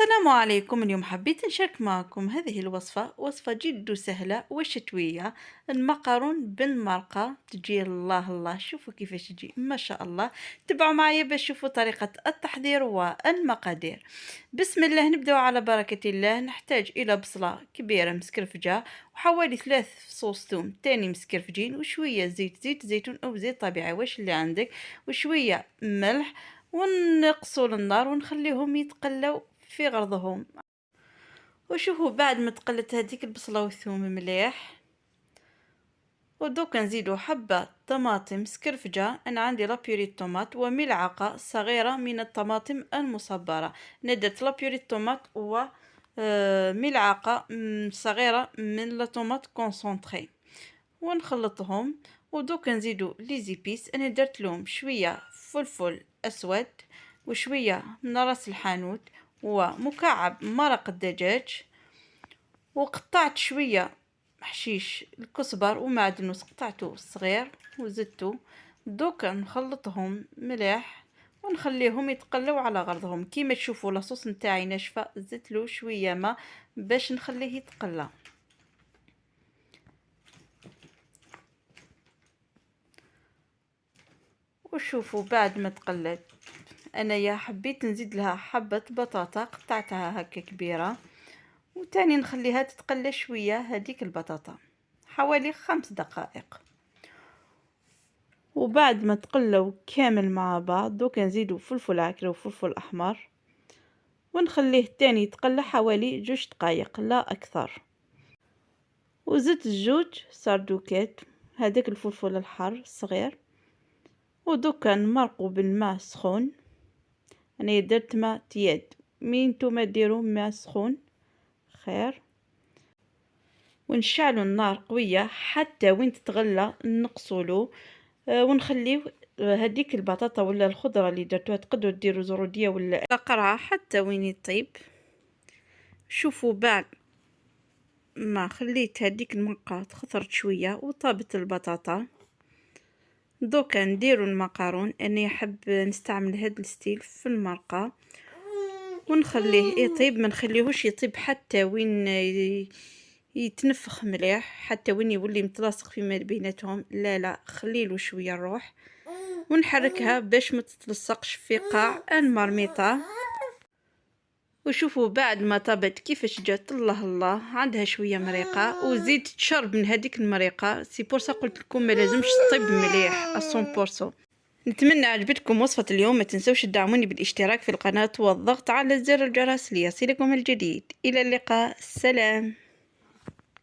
السلام عليكم. اليوم حبيت نشارك معكم هذه الوصفة، وصفة جد سهلة وشتوية. المقارون بالمرقة تجي الله الله. شوفوا كيفاش تجي ما شاء الله. تبعوا معايا باش تشوفوا طريقة التحضير والمقادير. بسم الله، نبدأ على بركة الله. نحتاج إلى بصلة كبيرة مسكرفجة، وحوالي 3 فصوص ثوم تاني مسكرفجين، وشوية زيت زيتون أو زيت طبيعي واش اللي عندك، وشوية ملح. ونقصوا النار ونخليهم يتقلوا في غرضهم. وشوفوا بعد ما تقلت هذيك البصلة والثوم مليح، ودوكا نزيدو حبة طماطم سكرفجة. انا عندي لابيوري الطماط وملعقة صغيرة من الطماطم المصبرة. ندرت لابيوري الطماط و ملعقة صغيرة من الطماط كونسونطري، ونخلطهم. ودوكا نزيدو لي زيبيس. انا درت لهم شوية فلفل اسود، وشوية من راس الحانوت، ومكعب مرق الدجاج، وقطعت شوية حشيش الكزبر ومعدنوس قطعته صغير وزدته. دوكا نخلطهم مليح ونخليهم يتقلوا على غرضهم. كيما تشوفوا لاصوص نتاعي ناشفه، زدت له شويه ما باش نخليه يتقلى. وشوفوا بعد ما تقلت انايا حبيت نزيد لها حبه بطاطا قطعتها هكا كبيره، وتاني نخليها تتقلى شويه هذيك البطاطا حوالي 5 دقائق. وبعد ما تقلوا كامل مع بعض دوكا نزيدو فلفل عكرة وفلفل احمر، ونخليه تاني يتقلى حوالي 2 دقائق لا اكثر. وزدت 2 سردوكات هذاك الفلفل الحار الصغير، ودوكا نمرقو بالماء سخون. انا درت ماء تياد، مين نتوما ديروا ماء سخون خير. ونشعلوا النار قويه حتى وين تتغلى نقصولو. ونخليو هذيك البطاطا ولا الخضره اللي درتوها، تقدروا ديروا زروديه ولا قرعه حتى وين يطيب. شوفوا بعد ما خليت هذيك المرقه تخثرت شويه وطابت البطاطا، دوكا نديروا المقارون. اني احب نستعمل هذا الستيل في المرقه ونخليه يطيب، ما نخليهوش يطيب حتى وين يتنفخ مليح، حتى وين يولي متلاصق فيما بيناتهم. لا لا، خليله شويه الروح، ونحركها باش ما تتلصقش في قاع المرميطه. وشوفوا بعد ما طابت كيفاش جات الله الله. عندها شويه مريقه وزيد تشرب من هذيك المريقه. سي بورصه قلت لكم ما لازمش تطيب مليح 100%. نتمنى عجبتكم وصفة اليوم. ما تنسوش تدعموني بالاشتراك في القناة والضغط على زر الجرس ليصلكم الجديد. إلى اللقاء، سلام.